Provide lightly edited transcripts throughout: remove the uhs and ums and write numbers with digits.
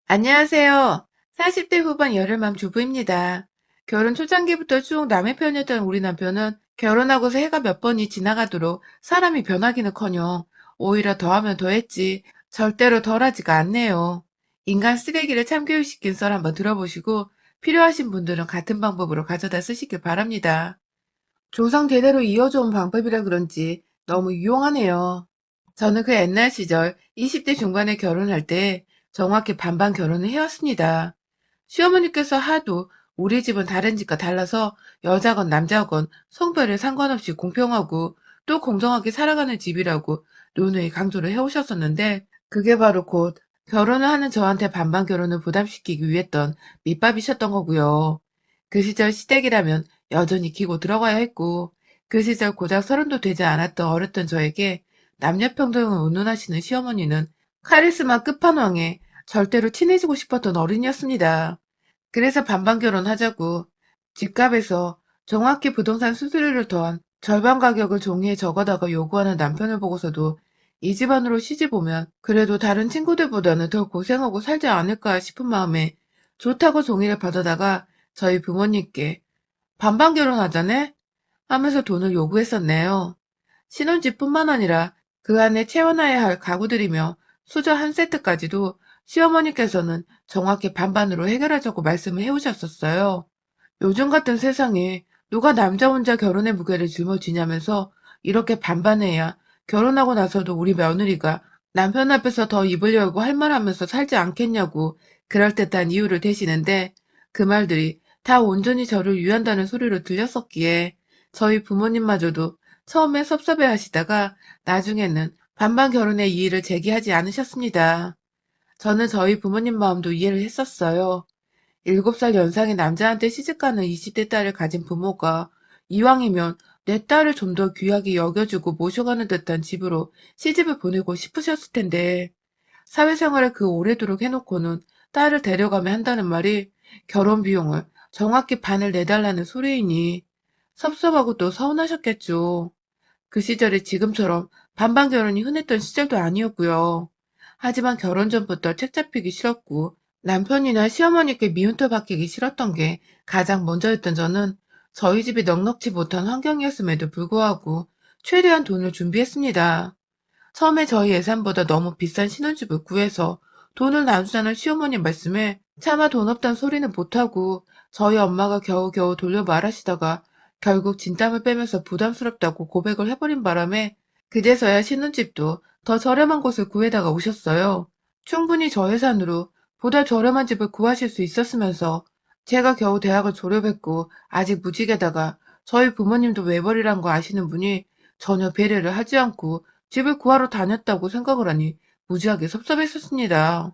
안녕하세요. 40대 후반 여름맘 주부입니다. 결혼 초창기부터 쭉 남의 편이었던 우리 남편은 결혼하고서 해가 몇 번이 지나가도록 사람이 변하기는커녕 오히려 더하면 더했지 절대로 덜하지가 않네요. 인간 쓰레기를 참교육시킨 썰 한번 들어보시고 필요하신 분들은 같은 방법으로 가져다 쓰시길 바랍니다. 조상 대대로 이어져 온 방법이라 그런지 너무 유용하네요. 저는 그 옛날 시절 20대 중반에 결혼할 때 정확히 반반 결혼을 해왔습니다. 시어머니께서 하도 우리 집은 다른 집과 달라서 여자건 남자건 성별에 상관없이 공평하고 또 공정하게 살아가는 집이라고 누누이 강조를 해오셨었는데 그게 바로 곧 결혼을 하는 저한테 반반 결혼을 부담시키기 위했던 밑밥이셨던 거고요. 그 시절 시댁이라면 여전히 기고 들어가야 했고 그 시절 고작 30도 되지 않았던 어렸던 저에게 남녀평등을 운운하시는 시어머니는 카리스마 끝판왕에 절대로 친해지고 싶었던 어른이었습니다. 그래서 반반 결혼하자고 집값에서 정확히 부동산 수수료를 더한 절반 가격을 종이에 적어다가 요구하는 남편을 보고서도 이 집안으로 시집 오면 그래도 다른 친구들보다는 더 고생하고 살지 않을까 싶은 마음에 좋다고 종이를 받아다가 저희 부모님께 반반 결혼하자네? 하면서 돈을 요구했었네요. 신혼집뿐만 아니라 그 안에 채워놔야 할 가구들이며 수저 한 세트까지도 시어머니께서는 정확히 반반으로 해결하자고 말씀을 해오셨었어요. 요즘 같은 세상에 누가 남자 혼자 결혼의 무게를 짊어지냐면서 이렇게 반반해야 결혼하고 나서도 우리 며느리가 남편 앞에서 더 입을 열고 할 말 하면서 살지 않겠냐고 그럴듯한 이유를 대시는데 그 말들이 다 온전히 저를 위한다는 소리로 들렸었기에 저희 부모님마저도 처음에 섭섭해 하시다가 나중에는 반반 결혼의 이의를 제기하지 않으셨습니다. 저는 저희 부모님 마음도 이해를 했었어요. 7살 연상의 남자한테 시집가는 20대 딸을 가진 부모가 이왕이면 내 딸을 좀 더 귀하게 여겨주고 모셔가는 듯한 집으로 시집을 보내고 싶으셨을 텐데 사회생활을 그 오래도록 해놓고는 딸을 데려가면 한다는 말이 결혼 비용을 정확히 반을 내달라는 소리이니 섭섭하고 또 서운하셨겠죠. 그 시절이 지금처럼 반반 결혼이 흔했던 시절도 아니었고요. 하지만 결혼 전부터 책 잡히기 싫었고 남편이나 시어머니께 미움터 받기기 싫었던 게 가장 먼저였던 저는 저희 집이 넉넉지 못한 환경이었음에도 불구하고 최대한 돈을 준비했습니다. 처음에 저희 예산보다 너무 비싼 신혼집을 구해서 돈을 나누자는 시어머니 말씀에 차마 돈 없단 소리는 못하고 저희 엄마가 겨우겨우 돌려 말하시다가 결국 진땀을 빼면서 부담스럽다고 고백을 해버린 바람에 그제서야 신혼집도 더 저렴한 곳을 구해다가 오셨어요. 충분히 저 예산으로 보다 저렴한 집을 구하실 수 있었으면서 제가 겨우 대학을 졸업했고 아직 무직에다가 저희 부모님도 외벌이란 거 아시는 분이 전혀 배려를 하지 않고 집을 구하러 다녔다고 생각을 하니 무지하게 섭섭했었습니다.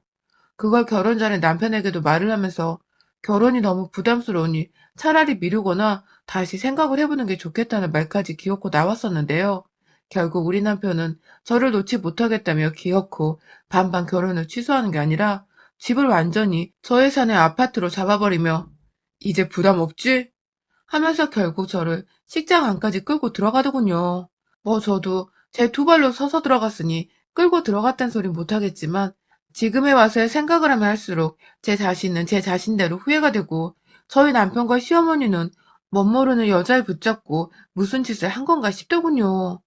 그걸 결혼 전에 남편에게도 말을 하면서 결혼이 너무 부담스러우니 차라리 미루거나 다시 생각을 해보는 게 좋겠다는 말까지 기어코 나왔었는데요. 결국 우리 남편은 저를 놓지 못하겠다며 기어코 반반 결혼을 취소하는 게 아니라 집을 완전히 저 예산의 아파트로 잡아버리며 이제 부담 없지? 하면서 결국 저를 식장 안까지 끌고 들어가더군요. 저도 제 두 발로 서서 들어갔으니 끌고 들어갔단 소린 못하겠지만 지금에 와서야 생각을 하면 할수록 제 자신은 제 자신대로 후회가 되고 저희 남편과 시어머니는 멋모르는 여자를 붙잡고 무슨 짓을 한 건가 싶더군요.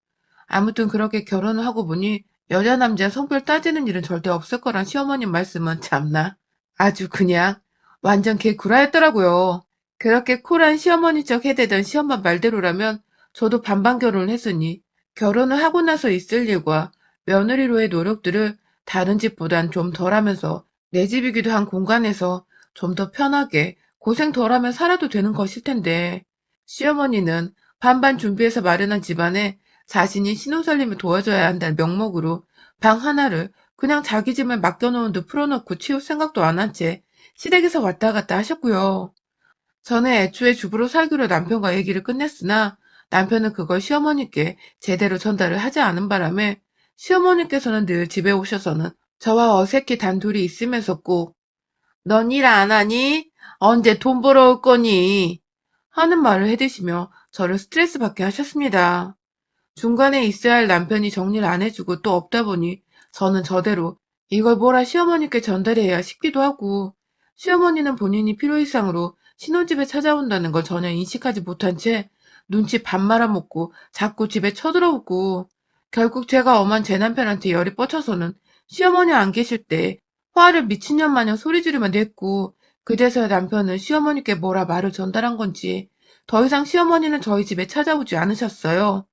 아무튼 그렇게 결혼을 하고 보니 여자 남자 성별 따지는 일은 절대 없을 거란 시어머님 말씀은 참나 아주 그냥 완전 개구라였더라고요. 그렇게 쿨한 시어머니 척 해대던 시엄마 말대로라면 저도 반반 결혼을 했으니 결혼을 하고 나서 있을 일과 며느리로의 노력들을 다른 집보단 좀 덜하면서 내 집이기도 한 공간에서 좀 더 편하게 고생 덜하며 살아도 되는 것일 텐데 시어머니는 반반 준비해서 마련한 집안에 자신이 신혼살림을 도와줘야 한다는 명목으로 방 하나를 그냥 자기 집에 맡겨놓은 듯 풀어놓고 치울 생각도 안 한 채 시댁에서 왔다 갔다 하셨고요. 저는 애초에 주부로 살기로 남편과 얘기를 끝냈으나 남편은 그걸 시어머니께 제대로 전달을 하지 않은 바람에 시어머니께서는 늘 집에 오셔서는 저와 어색히 단둘이 있으면서 꼭 "넌 일 안 하니? 언제 돈 벌어올 거니?" 하는 말을 해대시며 저를 스트레스 받게 하셨습니다. 중간에 있어야 할 남편이 정리를 안 해주고 또 없다 보니 저는 저대로 이걸 뭐라 시어머니께 전달해야 싶기도 하고, 시어머니는 본인이 필요 이상으로 신혼집에 찾아온다는 걸 전혀 인식하지 못한 채 눈치 밥 말아먹고 자꾸 집에 쳐들어오고, 결국 제가 엄한 제 남편한테 열이 뻗쳐서는 시어머니 안 계실 때 화를 미친년 마냥 소리 지르며 냈고, 그제서야 남편은 시어머니께 뭐라 말을 전달한 건지 더 이상 시어머니는 저희 집에 찾아오지 않으셨어요.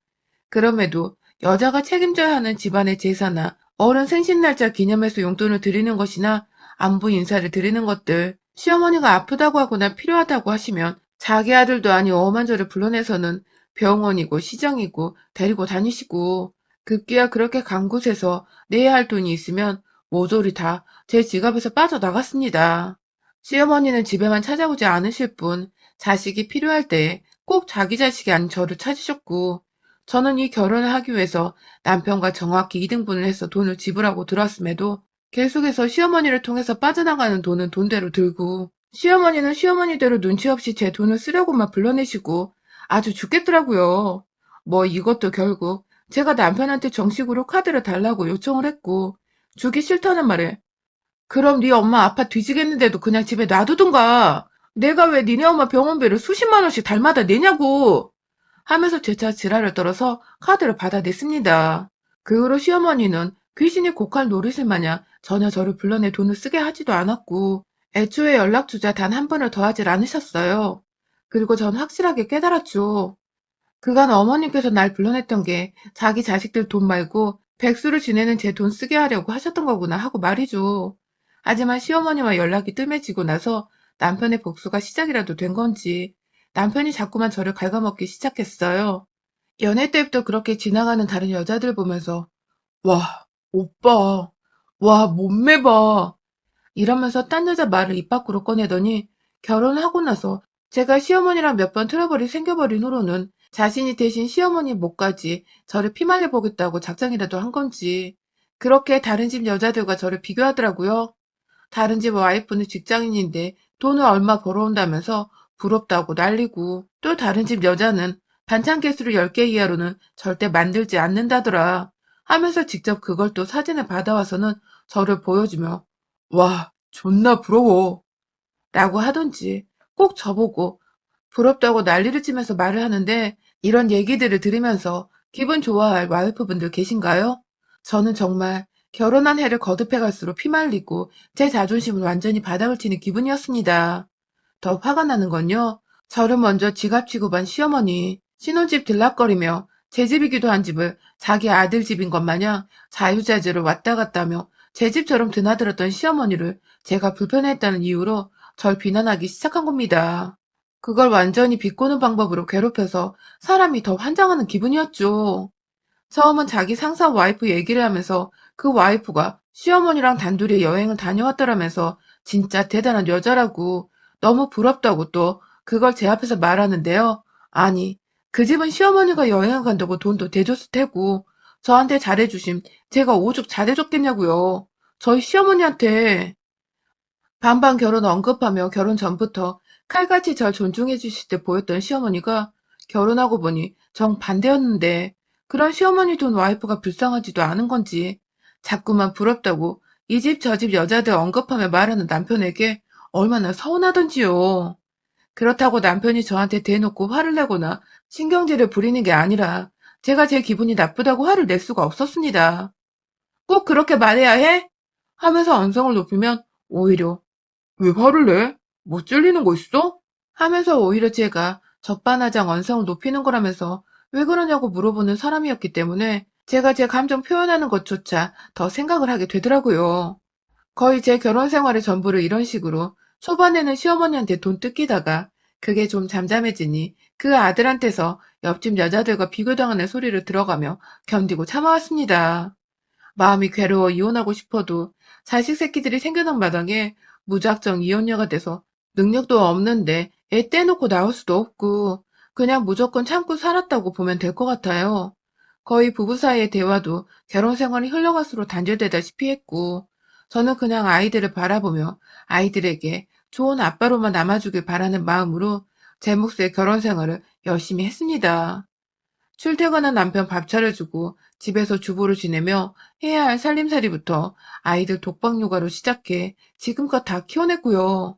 그럼에도 여자가 책임져야 하는 집안의 제사나 어른 생신날짜 기념해서 용돈을 드리는 것이나 안부 인사를 드리는 것들, 시어머니가 아프다고 하거나 필요하다고 하시면 자기 아들도 아닌 엄한 저를 불러내서는 병원이고 시장이고 데리고 다니시고, 급기야 그렇게 간 곳에서 내야 할 돈이 있으면 모조리 다 제 지갑에서 빠져나갔습니다. 시어머니는 집에만 찾아오지 않으실 뿐 자식이 필요할 때 꼭 자기 자식이 아닌 저를 찾으셨고, 저는 이 결혼을 하기 위해서 남편과 정확히 2등분을 해서 돈을 지불하고 들어왔음에도 계속해서 시어머니를 통해서 빠져나가는 돈은 돈대로 들고, 시어머니는 시어머니대로 눈치 없이 제 돈을 쓰려고만 불러내시고 아주 죽겠더라고요. 뭐 이것도 결국 제가 남편한테 정식으로 카드를 달라고 요청을 했고, 주기 싫다는 말에 그럼 네 엄마 아파 뒤지겠는데도 그냥 집에 놔두든가. 내가 왜 니네 엄마 병원비를 수십만 원씩 달마다 내냐고. 하면서 재차 지랄을 떨어서 카드를 받아냈습니다. 그 후로 시어머니는 귀신이 고칼 노릇을 마냥 전혀 저를 불러내 돈을 쓰게 하지도 않았고, 애초에 연락주자 단 한 번을 더 하질 않으셨어요. 그리고 전 확실하게 깨달았죠. 그간 어머님께서 날 불러냈던 게 자기 자식들 돈 말고 백수를 지내는 제 돈 쓰게 하려고 하셨던 거구나 하고 말이죠. 하지만 시어머니와 연락이 뜸해지고 나서 남편의 복수가 시작이라도 된 건지 남편이 자꾸만 저를 갉아먹기 시작했어요. 연애 때부터 그렇게 지나가는 다른 여자들 보면서 와, 오빠, 와, 몸매 봐. 이러면서 딴 여자 말을 입 밖으로 꺼내더니 결혼하고 나서 제가 시어머니랑 몇 번 트러블이 생겨버린 후로는 자신이 대신 시어머니 목까지 저를 피말려 보겠다고 작정이라도 한 건지 그렇게 다른 집 여자들과 저를 비교하더라고요. 다른 집 와이프는 직장인인데 돈을 얼마 벌어온다면서 부럽다고 난리고, 또 다른 집 여자는 반찬 개수를 10개 이하로는 절대 만들지 않는다더라 하면서 직접 그걸 또 사진을 받아와서는 저를 보여주며 와, 존나 부러워 라고 하던지 꼭 저보고 부럽다고 난리를 치면서 말을 하는데, 이런 얘기들을 들으면서 기분 좋아할 와이프분들 계신가요? 저는 정말 결혼한 해를 거듭해 갈수록 피말리고 제 자존심은 완전히 바닥을 치는 기분이었습니다. 더 화가 나는 건요, 저를 먼저 지갑 취급한 시어머니, 신혼집 들락거리며 제 집이기도 한 집을 자기 아들 집인 것 마냥 자유자재로 왔다 갔다 하며 제 집처럼 드나들었던 시어머니를 제가 불편했다는 이유로 절 비난하기 시작한 겁니다. 그걸 완전히 비꼬는 방법으로 괴롭혀서 사람이 더 환장하는 기분이었죠. 처음은 자기 상사 와이프 얘기를 하면서 그 와이프가 시어머니랑 단둘이 여행을 다녀왔더라면서 진짜 대단한 여자라고 너무 부럽다고 또 그걸 제 앞에서 말하는데요. 아니, 그 집은 시어머니가 여행을 간다고 돈도 대줬을 테고 저한테 잘해주심 제가 오죽 잘해줬겠냐고요. 저희 시어머니한테. 반반 결혼 언급하며 결혼 전부터 칼같이 절 존중해 주실 때 보였던 시어머니가 결혼하고 보니 정반대였는데, 그런 시어머니 돈 와이프가 불쌍하지도 않은 건지 자꾸만 부럽다고 이 집 저 집 여자들 언급하며 말하는 남편에게 얼마나 서운하던지요. 그렇다고 남편이 저한테 대놓고 화를 내거나 신경질을 부리는 게 아니라 제가 제 기분이 나쁘다고 화를 낼 수가 없었습니다. 꼭 그렇게 말해야 해? 하면서 언성을 높이면 오히려 왜 화를 내? 뭐 찔리는 거 있어? 하면서 오히려 제가 적반하장 언성을 높이는 거라면서 왜 그러냐고 물어보는 사람이었기 때문에 제가 제 감정 표현하는 것조차 더 생각을 하게 되더라고요. 거의 제 결혼 생활의 전부를 이런 식으로 초반에는 시어머니한테 돈 뜯기다가 그게 좀 잠잠해지니 그 아들한테서 옆집 여자들과 비교당하는 소리를 들어가며 견디고 참아왔습니다. 마음이 괴로워 이혼하고 싶어도 자식 새끼들이 생겨난 마당에 무작정 이혼녀가 돼서 능력도 없는데 애 떼놓고 나올 수도 없고 그냥 무조건 참고 살았다고 보면 될 것 같아요. 거의 부부 사이의 대화도 결혼 생활이 흘러갈수록 단절되다시피 했고, 저는 그냥 아이들을 바라보며 아이들에게 좋은 아빠로만 남아주길 바라는 마음으로 제 몫의 결혼 생활을 열심히 했습니다. 출퇴근한 남편 밥 차려주고 집에서 주부로 지내며 해야 할 살림살이부터 아이들 독박 육아로 시작해 지금껏 다 키워냈고요.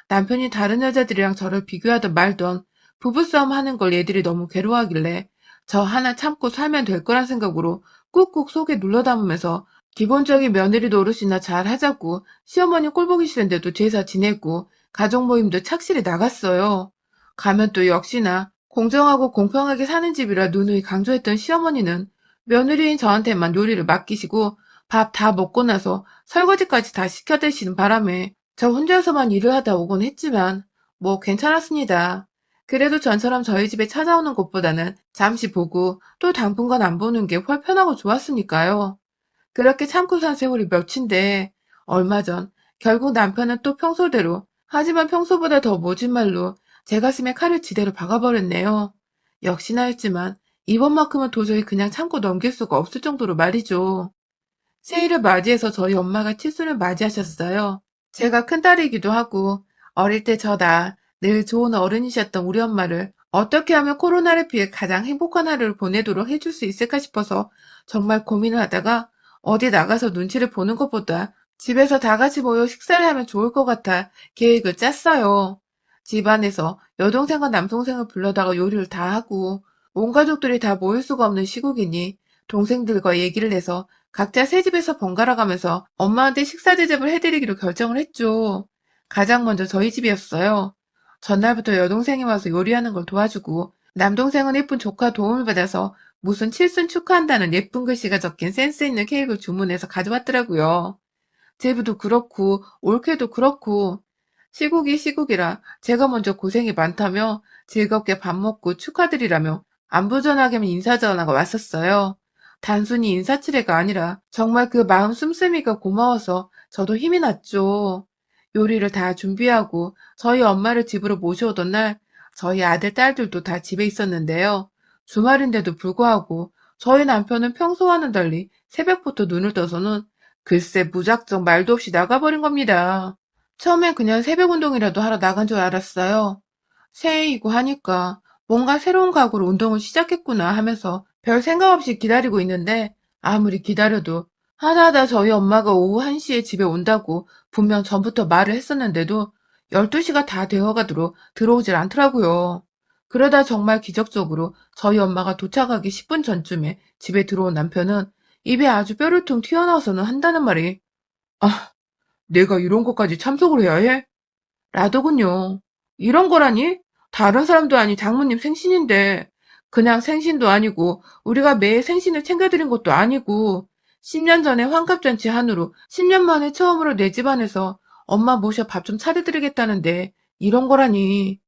남편이 다른 여자들이랑 저를 비교하든 말든 부부싸움 하는 걸 얘들이 너무 괴로워하길래 저 하나 참고 살면 될 거란 생각으로 꾹꾹 속에 눌러 담으면서 기본적인 며느리 노릇이나 잘 하자고 시어머니 꼴보기 싫은데도 제사 지내고 가족 모임도 착실히 나갔어요. 가면 또 역시나 공정하고 공평하게 사는 집이라 누누이 강조했던 시어머니는 며느리인 저한테만 요리를 맡기시고 밥 다 먹고 나서 설거지까지 다 시켜드시는 바람에 저 혼자서만 일을 하다 오곤 했지만 뭐 괜찮았습니다. 그래도 전처럼 저희 집에 찾아오는 것보다는 잠시 보고 또 당분간 안 보는 게 훨 편하고 좋았으니까요. 그렇게 참고 산 세월이 몇인데 얼마 전 결국 남편은 또 평소대로 하지만 평소보다 더 모진 말로 제 가슴에 칼을 지대로 박아버렸네요. 역시나 했지만 이번만큼은 도저히 그냥 참고 넘길 수가 없을 정도로 말이죠. 새해를 맞이해서 저희 엄마가 칠순을 맞이하셨어요. 제가 큰딸이기도 하고 어릴 때 저다 늘 좋은 어른이셨던 우리 엄마를 어떻게 하면 코로나를 피해 가장 행복한 하루를 보내도록 해줄 수 있을까 싶어서 정말 고민을 하다가 어디 나가서 눈치를 보는 것보다 집에서 다 같이 모여 식사를 하면 좋을 것 같아 계획을 짰어요. 집안에서 여동생과 남동생을 불러다가 요리를 다 하고 온 가족들이 다 모일 수가 없는 시국이니 동생들과 얘기를 해서 각자 새 집에서 번갈아 가면서 엄마한테 식사 대접을 해드리기로 결정을 했죠. 가장 먼저 저희 집이었어요. 전날부터 여동생이 와서 요리하는 걸 도와주고 남동생은 예쁜 조카 도움을 받아서 무슨 칠순 축하한다는 예쁜 글씨가 적힌 센스 있는 케이크를 주문해서 가져왔더라고요. 제부도 그렇고 올케도 그렇고 시국이 시국이라 제가 먼저 고생이 많다며 즐겁게 밥 먹고 축하드리라며 안부 전하기면 인사 전화가 왔었어요. 단순히 인사치레가 아니라 정말 그 마음 씀씀이가 고마워서 저도 힘이 났죠. 요리를 다 준비하고 저희 엄마를 집으로 모셔오던 날 저희 아들, 딸들도 다 집에 있었는데요. 주말인데도 불구하고 저희 남편은 평소와는 달리 새벽부터 눈을 떠서는 글쎄 무작정 말도 없이 나가버린 겁니다. 처음엔 그냥 새벽 운동이라도 하러 나간 줄 알았어요. 새해이고 하니까 뭔가 새로운 각오로 운동을 시작했구나 하면서 별 생각 없이 기다리고 있는데 아무리 기다려도 하다하다 저희 엄마가 오후 1시에 집에 온다고 분명 전부터 말을 했었는데도 12시가 다 되어가도록 들어오질 않더라고요. 그러다 정말 기적적으로 저희 엄마가 도착하기 10분 전쯤에 집에 들어온 남편은 입에 아주 뼈를 퉁 튀어나와서는 한다는 말이 아, 내가 이런 것까지 참석을 해야 해? 라더군요. 이런 거라니? 다른 사람도 아닌 장모님 생신인데 그냥 생신도 아니고 우리가 매일 생신을 챙겨드린 것도 아니고 10년 전에 환갑잔치 한우로 10년 만에 처음으로 내 집안에서 엄마 모셔 밥 좀 차려드리겠다는데 이런 거라니.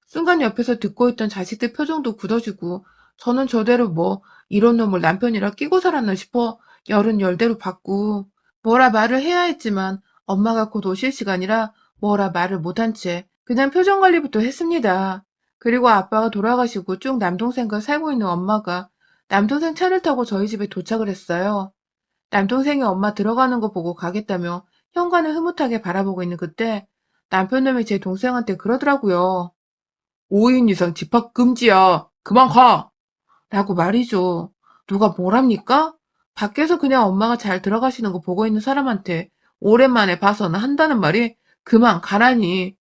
순간 옆에서 듣고 있던 자식들 표정도 굳어지고 저는 저대로 뭐 이런 놈을 남편이라 끼고 살았나 싶어 열은 열대로 받고 뭐라 말을 해야 했지만 엄마가 곧 오실 시간이라 뭐라 말을 못한 채 그냥 표정 관리부터 했습니다. 그리고 아빠가 돌아가시고 쭉 남동생과 살고 있는 엄마가 남동생 차를 타고 저희 집에 도착을 했어요. 남동생이 엄마 들어가는 거 보고 가겠다며 현관을 흐뭇하게 바라보고 있는 그때 남편놈이 제 동생한테 그러더라고요. 5인 이상 집합 금지야. 그만 가. 라고 말이죠. 누가 뭐랍니까? 밖에서 그냥 엄마가 잘 들어가시는 거 보고 있는 사람한테 오랜만에 봐서는 한다는 말이 그만 가라니.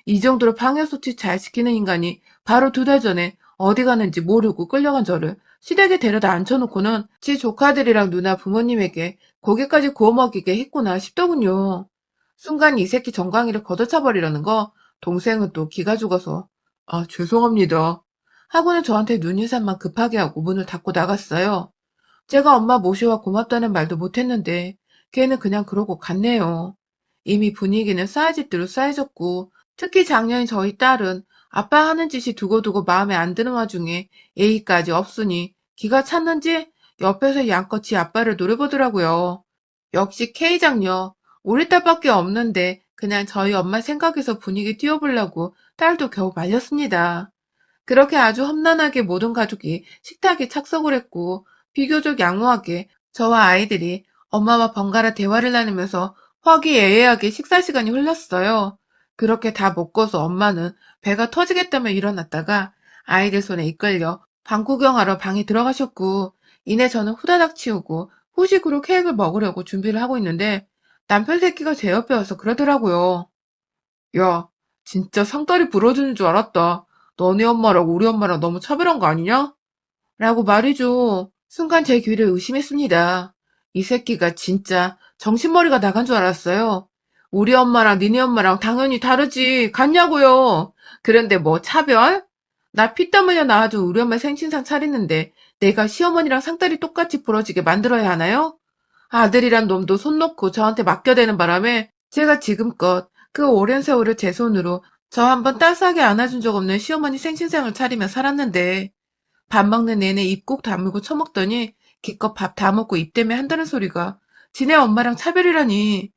이 정도로 방역수칙 잘 지키는 인간이 바로 2달 전에 어디 가는지 모르고 끌려간 저를 시댁에 데려다 앉혀놓고는 지 조카들이랑 누나 부모님에게 고기까지 구워 먹이게 했구나 싶더군요. 순간 이 새끼 정강이를 걷어차버리려는 거 동생은 또 기가 죽어서 아 죄송합니다 하고는 저한테 눈인사만 급하게 하고 문을 닫고 나갔어요. 제가 엄마 모시와 고맙다는 말도 못했는데 걔는 그냥 그러고 갔네요. 이미 분위기는 쌓여질 대로 쌓여졌고 특히 작년에 저희 딸은 아빠 하는 짓이 두고두고 마음에 안 드는 와중에 예의까지 없으니 기가 찼는지 옆에서 양껏 지 아빠를 노려보더라고요. 역시 K장녀. 우리 딸밖에 없는데 그냥 저희 엄마 생각해서 분위기 띄워보려고 딸도 겨우 말렸습니다. 그렇게 아주 험난하게 모든 가족이 식탁에 착석을 했고 비교적 양호하게 저와 아이들이 엄마와 번갈아 대화를 나누면서 화기애애하게 식사 시간이 흘렀어요. 그렇게 다 먹고서 엄마는 배가 터지겠다며 일어났다가 아이들 손에 이끌려 방 구경하러 방에 들어가셨고, 이내 저는 후다닥 치우고 후식으로 케이크를 먹으려고 준비를 하고 있는데 남편 새끼가 제 옆에 와서 그러더라고요. 야, 진짜 상다리 부러지는 줄 알았다. 너네 엄마랑 우리 엄마랑 너무 차별한 거 아니냐? 라고 말이죠. 순간 제 귀를 의심했습니다. 이 새끼가 진짜 정신머리가 나간 줄 알았어요. 우리 엄마랑 니네 엄마랑 당연히 다르지. 같냐고요. 그런데 뭐 차별? 나 피땀 흘려 낳아준 우리 엄마 생신상 차리는데 내가 시어머니랑 상다리 똑같이 부러지게 만들어야 하나요? 아들이란 놈도 손 놓고 저한테 맡겨대는 바람에 제가 지금껏 그 오랜 세월을 제 손으로 저 한번 따스하게 안아준 적 없는 시어머니 생신상을 차리며 살았는데 밥 먹는 내내 입 꼭 다물고 처먹더니 기껏 밥 다 먹고 입 때문에 한다는 소리가 지네 엄마랑 차별이라니.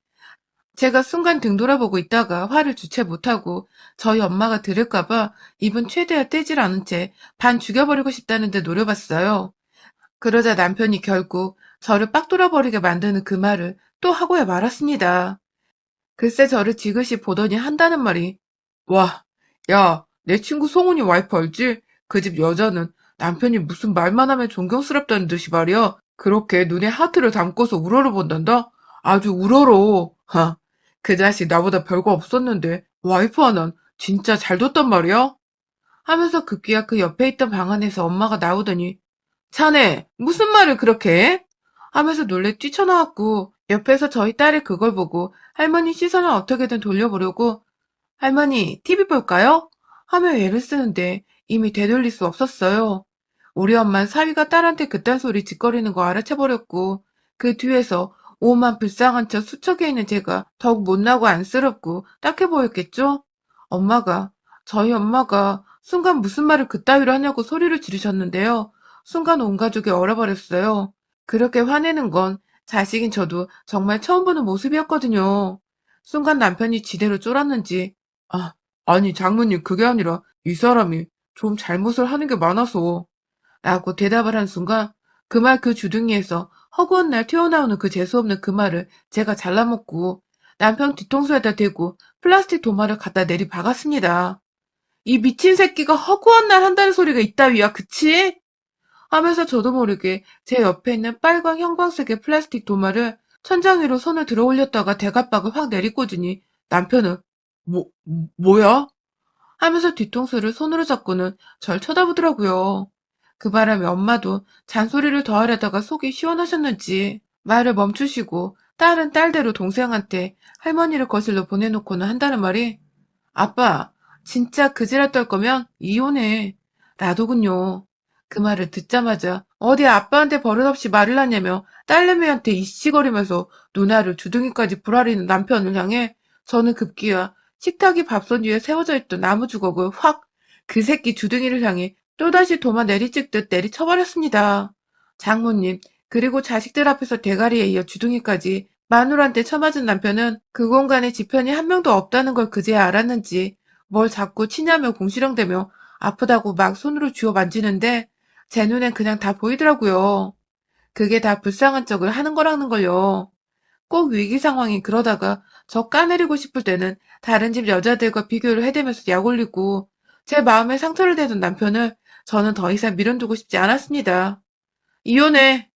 제가 순간 등 돌아보고 있다가 화를 주체 못하고 저희 엄마가 들을까봐 입은 최대한 떼질 않은 채 반 죽여버리고 싶다는데 노려봤어요. 그러자 남편이 결국 저를 빡 돌아버리게 만드는 그 말을 또 하고야 말았습니다. 글쎄 저를 지그시 보더니 한다는 말이 와, 야, 내 친구 송은이 와이프 알지? 그 집 여자는 남편이 무슨 말만 하면 존경스럽다는 듯이 말이야. 그렇게 눈에 하트를 담고서 우러러 본단다? 아주 우러러. 하, 그 자식 나보다 별거 없었는데 와이프 하나는 진짜 잘 뒀단 말이야? 하면서 급기야 그 옆에 있던 방 안에서 엄마가 나오더니 자네, 무슨 말을 그렇게 해? 하면서 놀래 뛰쳐나왔고, 옆에서 저희 딸이 그걸 보고 할머니 시선을 어떻게든 돌려보려고, 할머니, TV 볼까요? 하며 애를 쓰는데 이미 되돌릴 수 없었어요. 우리 엄만 사위가 딸한테 그딴 소리 짓거리는 거 알아채버렸고, 그 뒤에서 오만 불쌍한 척 수척해 있는 제가 더욱 못나고 안쓰럽고 딱해 보였겠죠? 엄마가, 저희 엄마가 순간 무슨 말을 그따위로 하냐고 소리를 지르셨는데요. 순간 온 가족이 얼어버렸어요. 그렇게 화내는 건 자식인 저도 정말 처음 보는 모습이었거든요. 순간 남편이 지대로 쫄았는지, 아, 아니, 장모님, 그게 아니라 이 사람이 좀 잘못을 하는 게 많아서, 라고 대답을 한 순간, 그 말 그 주둥이에서 허구한 날 튀어나오는 그 재수없는 그 말을 제가 잘라먹고, 남편 뒤통수에다 대고 플라스틱 도마를 갖다 내리 박았습니다. 이 미친 새끼가 허구한 날 한다는 소리가 있다위야, 그치? 하면서 저도 모르게 제 옆에 있는 빨강 형광색의 플라스틱 도마를 천장 위로 손을 들어 올렸다가 대갑박을 확 내리꽂으니 남편은 뭐야? 하면서 뒤통수를 손으로 잡고는 절 쳐다보더라고요. 그 바람에 엄마도 잔소리를 더 하려다가 속이 시원하셨는지 말을 멈추시고 딸은 딸대로 동생한테 할머니를 거슬러 보내놓고는 한다는 말이 아빠, 진짜 그지랄 떨 거면 이혼해. 나도군요. 그 말을 듣자마자 어디 아빠한테 버릇없이 말을 하냐며 딸내미한테 이씨거리면서 누나를 주둥이까지 불아리는 남편을 향해 저는 급기야 식탁이 밥솥 위에 세워져 있던 나무 주걱을 확 그 새끼 주둥이를 향해 또다시 도마 내리찍듯 내리쳐버렸습니다. 장모님, 그리고 자식들 앞에서 대가리에 이어 주둥이까지 마누라한테 쳐맞은 남편은 그 공간에 지편이 한 명도 없다는 걸 그제야 알았는지 뭘 자꾸 치냐며 궁시렁대며 아프다고 막 손으로 쥐어 만지는데 제 눈엔 그냥 다 보이더라고요. 그게 다 불쌍한 척을 하는 거라는 걸요. 꼭 위기 상황이 그러다가 저 까내리고 싶을 때는 다른 집 여자들과 비교를 해대면서 약 올리고 제 마음에 상처를 대던 남편을 저는 더 이상 미련두고 싶지 않았습니다. 이혼해!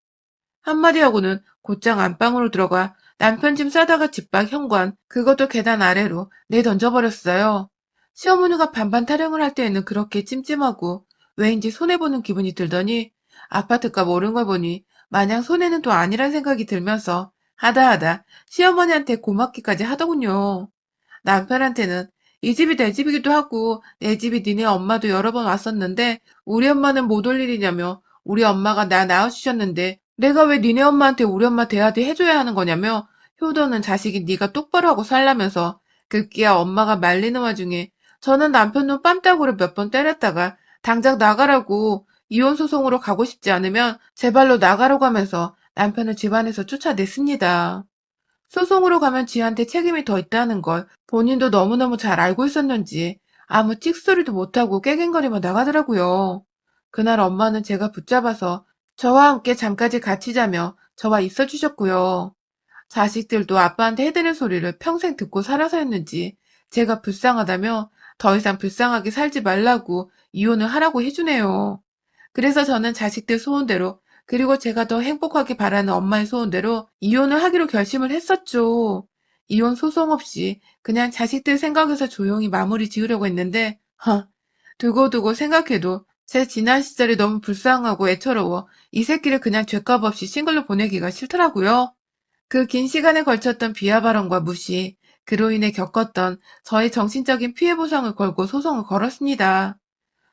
한마디 하고는 곧장 안방으로 들어가 남편 짐 싸다가 집밖 현관, 그것도 계단 아래로 내던져버렸어요. 시어머니가 반반 타령을 할 때에는 그렇게 찜찜하고 왜인지 손해보는 기분이 들더니 아파트값 오른 걸 보니 마냥 손해는 또 아니란 생각이 들면서 하다 시어머니한테 고맙기까지 하더군요. 남편한테는 이 집이 내 집이기도 하고 내 집이 니네 엄마도 여러 번 왔었는데 우리 엄마는 못 올 일이냐며 우리 엄마가 나 낳아주셨는데 내가 왜 니네 엄마한테 우리 엄마 대하듯 해줘야 하는 거냐며 효도는 자식이 네가 똑바로 하고 살라면서 급기야 엄마가 말리는 와중에 저는 남편 눈 뺨따구를 몇 번 때렸다가 당장 나가라고 이혼 소송으로 가고 싶지 않으면 제발로 나가라고 하면서 남편을 집안에서 쫓아냈습니다. 소송으로 가면 지한테 책임이 더 있다는 걸 본인도 너무너무 잘 알고 있었는지 아무 찍소리도 못하고 깨갱거리며 나가더라고요. 그날 엄마는 제가 붙잡아서 저와 함께 잠까지 같이 자며 저와 있어 주셨고요. 자식들도 아빠한테 해대는 소리를 평생 듣고 살아서였는지 제가 불쌍하다며 더 이상 불쌍하게 살지 말라고 이혼을 하라고 해주네요. 그래서 저는 자식들 소원대로, 그리고 제가 더 행복하게 바라는 엄마의 소원대로 이혼을 하기로 결심을 했었죠. 이혼 소송 없이 그냥 자식들 생각해서 조용히 마무리 지으려고 했는데, 두고두고 생각해도 제 지난 시절이 너무 불쌍하고 애처로워 이 새끼를 그냥 죗값 없이 싱글로 보내기가 싫더라고요. 그 긴 시간에 걸쳤던 비하 발언과 무시, 그로 인해 겪었던 저의 정신적인 피해 보상을 걸고 소송을 걸었습니다.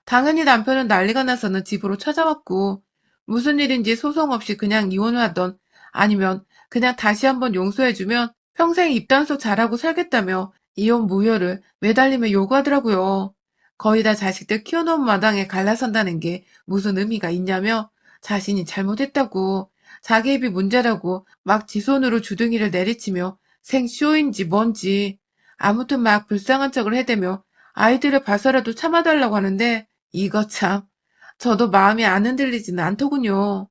당연히 남편은 난리가 나서는 집으로 찾아왔고, 무슨 일인지 소송 없이 그냥 이혼을 하던, 아니면 그냥 다시 한번 용서해주면 평생 입단속 잘하고 살겠다며 이혼 무효를 매달리며 요구하더라고요. 거의 다 자식들 키워놓은 마당에 갈라선다는 게 무슨 의미가 있냐며 자신이 잘못했다고, 자기 입이 문제라고 막 지 손으로 주둥이를 내리치며 생쇼인지 뭔지 아무튼 막 불쌍한 척을 해대며 아이들을 봐서라도 참아달라고 하는데, 이거 참, 저도 마음이 안 흔들리지는 않더군요.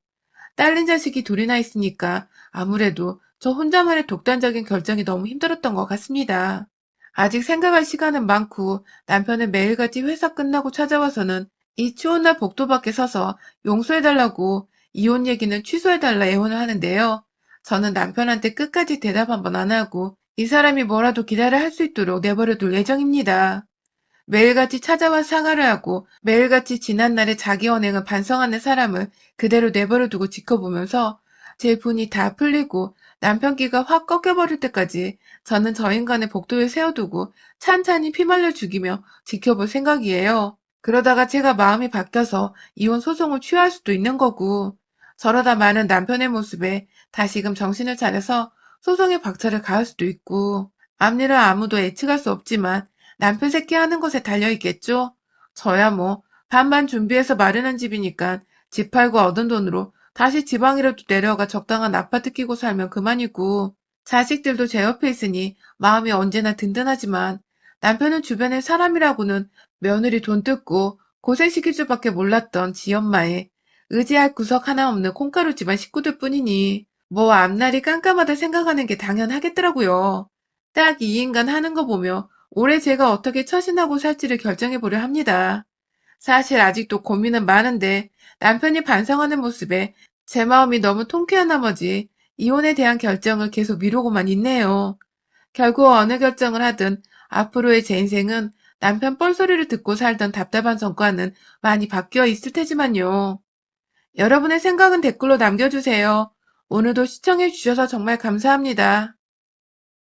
딸린 자식이 둘이나 있으니까 아무래도 저 혼자만의 독단적인 결정이 너무 힘들었던 것 같습니다. 아직 생각할 시간은 많고 남편은 매일같이 회사 끝나고 찾아와서는 이 추운 날 복도 밖에 서서 용서해달라고 이혼 얘기는 취소해달라 애원을 하는데요. 저는 남편한테 끝까지 대답 한 번 안 하고 이 사람이 뭐라도 기다려 할 수 있도록 내버려둘 예정입니다. 매일같이 찾아와 사과를 하고 매일같이 지난날의 자기 언행을 반성하는 사람을 그대로 내버려두고 지켜보면서 제 분이 다 풀리고 남편 끼가 확 꺾여버릴 때까지 저는 저 인간의 복도에 세워두고 찬찬히 피말려 죽이며 지켜볼 생각이에요. 그러다가 제가 마음이 바뀌어서 이혼 소송을 취할 수도 있는 거고, 저러다 많은 남편의 모습에 다시금 정신을 차려서 소송의 박차를 가할 수도 있고, 앞일을 아무도 예측할 수 없지만 남편 새끼 하는 것에 달려있겠죠? 저야 뭐 반만 준비해서 마련한 집이니까 집 팔고 얻은 돈으로 다시 지방이라도 내려가 적당한 아파트 끼고 살면 그만이고, 자식들도 제 옆에 있으니 마음이 언제나 든든하지만 남편은 주변의 사람이라고는 며느리 돈 뜯고 고생시킬 줄밖에 몰랐던 지엄마의 의지할 구석 하나 없는 콩가루 집안 식구들 뿐이니 뭐 앞날이 깜깜하다 생각하는 게 당연하겠더라고요. 딱 이 인간 하는 거 보며 올해 제가 어떻게 처신하고 살지를 결정해보려 합니다. 사실 아직도 고민은 많은데 남편이 반성하는 모습에 제 마음이 너무 통쾌한 나머지 이혼에 대한 결정을 계속 미루고만 있네요. 결국 어느 결정을 하든 앞으로의 제 인생은 남편 뻘소리를 듣고 살던 답답한 성과는 많이 바뀌어 있을 테지만요. 여러분의 생각은 댓글로 남겨주세요. 오늘도 시청해주셔서 정말 감사합니다.